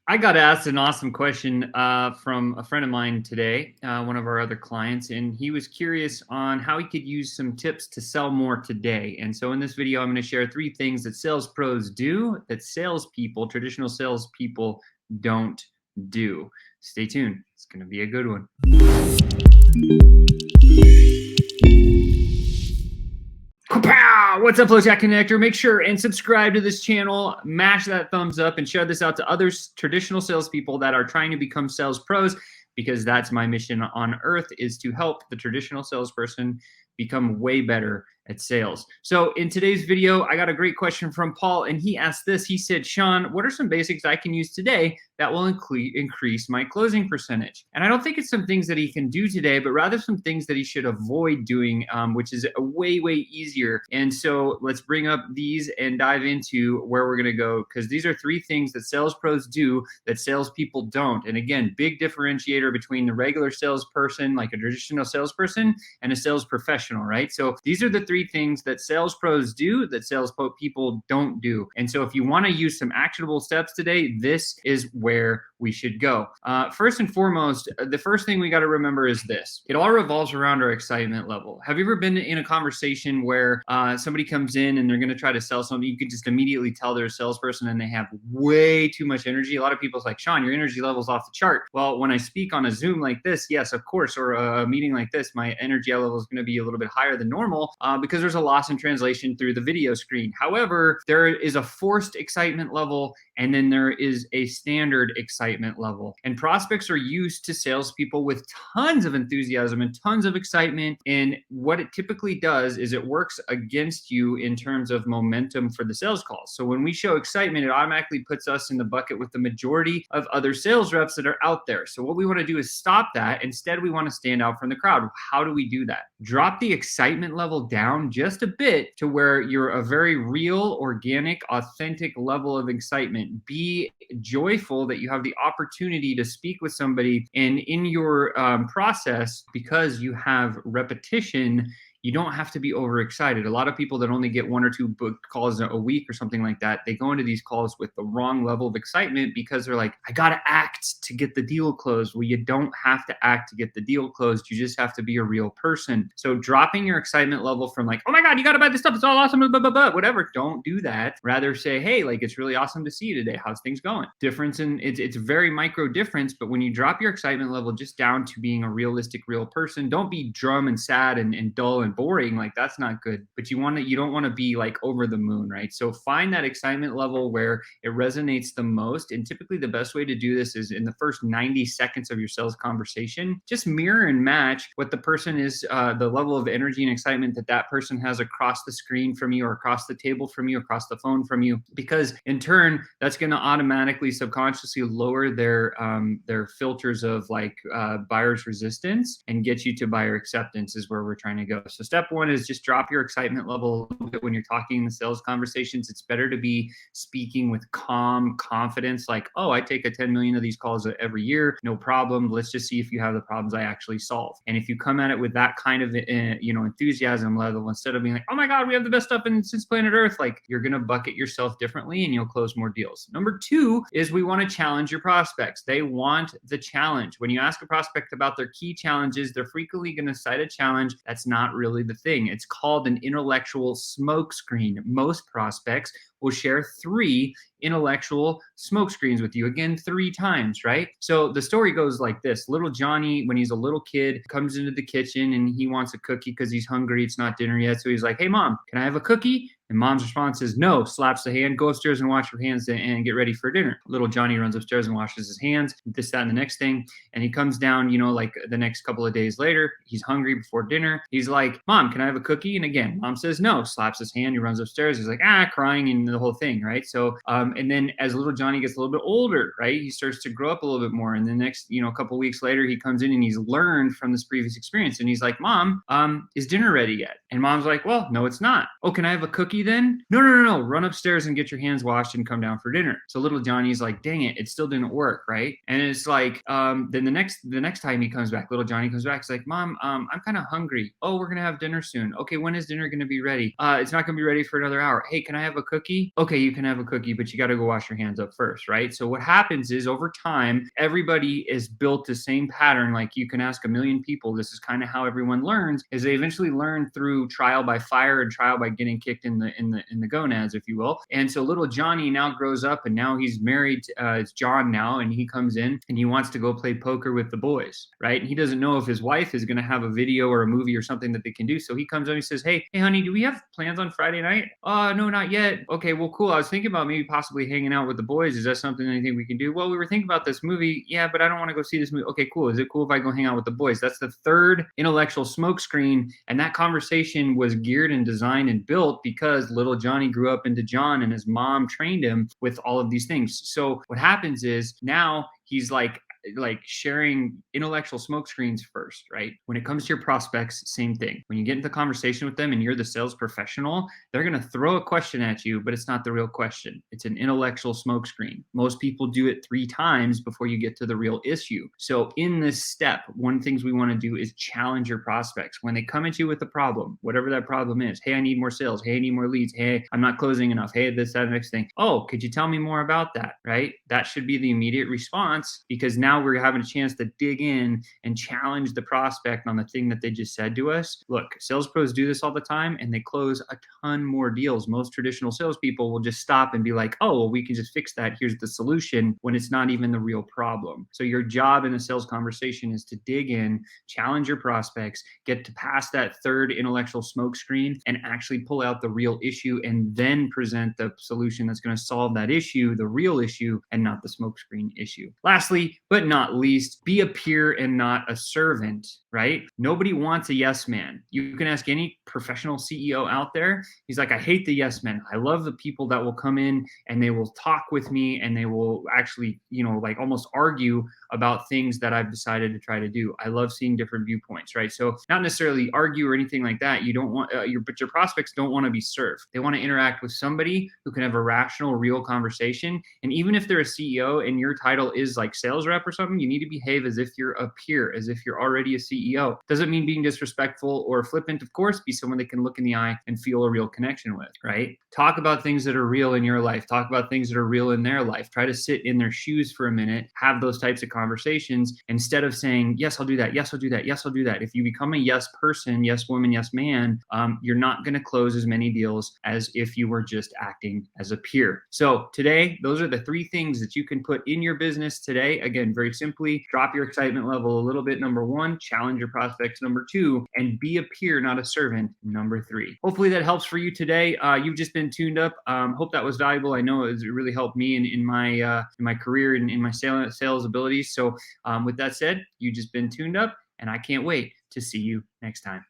I got asked an awesome question from a friend of mine today, one of our other clients, and he was curious on how he could use some tips to sell more today. And so in this video, I'm going to share 3 things that sales pros do that salespeople, traditional salespeople, don't do. Stay tuned. It's going to be a good one. What's up, FlowChat Connector? Make sure and subscribe to this channel, mash that thumbs up, and share this out to other traditional salespeople that are trying to become sales pros, because that's my mission on earth, is to help the traditional salesperson become way better at sales. So in today's video, I got a great question from Paul, and he asked this. He said, Sean, what are some basics I can use today that will increase my closing percentage? And I don't think it's some things that he can do today, but rather some things that he should avoid doing, which is way, way easier. And so let's bring up these and dive into where we're going to go, because these are 3 things that sales pros do that salespeople don't. And again, big differentiator between the regular salesperson, like a traditional salesperson, and a sales professional, right? So these are the 3 things that sales pros do that sales people don't do. And so if you want to use some actionable steps today, this is where we should go. First and foremost, the first thing we got to remember is this. It all revolves around our excitement level. Have you ever been in a conversation where somebody comes in and they're going to try to sell something? You can just immediately tell they're a salesperson and they have way too much energy. A lot of people's like, Sean, your energy level's off the chart. Well, when I speak on a Zoom like this, yes, of course, or a meeting like this, my energy level is going to be a little bit higher than normal because there's a loss in translation through the video screen. However, there is a forced excitement level, and then there is a standard excitement level. And prospects are used to salespeople with tons of enthusiasm and tons of excitement. And what it typically does is it works against you in terms of momentum for the sales calls. So when we show excitement, it automatically puts us in the bucket with the majority of other sales reps that are out there. So what we want to do is stop that. Instead, we want to stand out from the crowd. How do we do that? Drop the excitement level down just a bit to where you're a very real, organic, authentic level of excitement. Be joyful that you have the opportunity to speak with somebody, and in your process, because you have repetition, you don't have to be overexcited. A lot of people that only get 1 or 2 book calls a week or something like that, they go into these calls with the wrong level of excitement because they're like, I got to act to get the deal closed. Well, you don't have to act to get the deal closed. You just have to be a real person. So dropping your excitement level from like, oh my God, you got to buy this stuff. It's all awesome, blah, blah, blah, whatever. Don't do that. Rather say, hey, like, it's really awesome to see you today. How's things going? Difference in it's very micro difference, but when you drop your excitement level just down to being a realistic, real person, don't be drum and sad and dull and boring. Like, that's not good. But you don't want to be like over the moon, right? So find that excitement level where it resonates the most. And typically the best way to do this is in the first 90 seconds of your sales conversation, just mirror and match what the person is, the level of energy and excitement that person has across the screen from you, or across the table from you, across the phone from you, because in turn, that's going to automatically subconsciously lower their filters of like buyer's resistance and get you to buyer acceptance is where we're trying to go. So step 1 is just drop your excitement level a little bit when you're talking in the sales conversations. It's better to be speaking with calm confidence, like, oh, I take 10 million of these calls every year, no problem. Let's just see if you have the problems I actually solve. And if you come at it with that kind of enthusiasm level, instead of being like, oh my God, we have the best stuff since planet Earth, like, you're gonna bucket yourself differently and you'll close more deals. Number 2 is we want to challenge your prospects. They want the challenge. When you ask a prospect about their key challenges, they're frequently going to cite a challenge that's not really the thing. It's called an intellectual smokescreen. Most prospects will share 3 intellectual smoke screens with you. Again, 3 times, right? So the story goes like this. Little Johnny, when he's a little kid, comes into the kitchen and he wants a cookie because he's hungry. It's not dinner yet. So he's like, hey, Mom, can I have a cookie? And Mom's response is no, slaps the hand, go upstairs and wash your hands and get ready for dinner. Little Johnny runs upstairs and washes his hands, this, that, and the next thing. And he comes down, like the next couple of days later, he's hungry before dinner. He's like, Mom, can I have a cookie? And again, Mom says no, slaps his hand, he runs upstairs. He's like, crying and the whole thing, right? So, and then as little Johnny gets a little bit older, right, he starts to grow up a little bit more. And the next, couple of weeks later, he comes in and he's learned from this previous experience. And he's like, Mom, is dinner ready yet? And Mom's like, well, no, it's not. Oh, can I have a cookie then? No. Run upstairs and get your hands washed and come down for dinner. So little Johnny's like, dang it still didn't work, right? And it's like, then the next time he comes back, little Johnny comes back. He's like, Mom, I'm kind of hungry. Oh, we're gonna have dinner soon. Okay, when is dinner gonna be ready? It's not gonna be ready for another hour. Hey, can I have a cookie? cookie? Okay, you can have a cookie, but you got to go wash your hands up first, right? So what happens is over time, everybody is built the same pattern. Like you can ask a million people, this is kind of how everyone learns, is they eventually learn through trial by fire and trial by getting kicked in the gonads, if you will. And so little Johnny now grows up and now he's married, it's John now, and he comes in and he wants to go play poker with the boys, right? And he doesn't know if his wife is going to have a video or a movie or something that they can do. So he comes in and he says, hey honey, do we have plans on Friday night? No, not yet. Okay, well, cool. I was thinking about maybe possibly hanging out with the boys. Is that something that you think we can do? Well, we were thinking about this movie. Yeah, but I don't want to go see this movie. Okay, cool. Is it cool if I go hang out with the boys? That's the third intellectual smokescreen. And that conversation was geared and designed and built because little Johnny grew up into John and his mom trained him with all of these things. So what happens is now he's like sharing intellectual smoke screens first, right? When it comes to your prospects, same thing. When you get into conversation with them and you're the sales professional, they're going to throw a question at you, but it's not the real question. It's an intellectual smoke screen. Most people do it 3 times before you get to the real issue. So in this step, one of the things we want to do is challenge your prospects. When they come at you with a problem, whatever that problem is, hey, I need more sales. Hey, I need more leads. Hey, I'm not closing enough. Hey, this, that, next thing. Oh, could you tell me more about that, right? That should be the immediate response because now we're having a chance to dig in and challenge the prospect on the thing that they just said to us. Look, sales pros do this all the time and they close a ton more deals. Most traditional salespeople will just stop and be like, oh, well, we can just fix that. Here's the solution when it's not even the real problem. So your job in a sales conversation is to dig in, challenge your prospects, get to pass that third intellectual smoke screen and actually pull out the real issue and then present the solution that's going to solve that issue, the real issue, and not the smoke screen issue. Lastly, but not least, be a peer and not a servant, right? Nobody wants a yes man. You can ask any professional CEO out there. He's like, I hate the yes men. I love the people that will come in and they will talk with me and they will actually, like almost argue about things that I've decided to try to do. I love seeing different viewpoints, right? So not necessarily argue or anything like that. You don't want but your prospects don't want to be served. They want to interact with somebody who can have a rational, real conversation. And even if they're a CEO and your title is like sales rep or something, you need to behave as if you're a peer, as if you're already a CEO. Doesn't mean being disrespectful or flippant, of course. Be someone they can look in the eye and feel a real connection with, right? Talk about things that are real in your life. Talk about things that are real in their life. Try to sit in their shoes for a minute, have those types of conversations instead of saying, yes, I'll do that. Yes, I'll do that. Yes, I'll do that. If you become a yes person, yes woman, yes man, you're not going to close as many deals as if you were just acting as a peer. So today, those are the 3 things that you can put in your business today. Again, very simply, drop your excitement level a little bit. Number 1, challenge your prospects. Number 2, and be a peer, not a servant. Number 3. Hopefully that helps for you today. You've just been tuned up. Hope that was valuable. I know it really helped me in my career and in my sales abilities. So with that said, you've just been tuned up, and I can't wait to see you next time.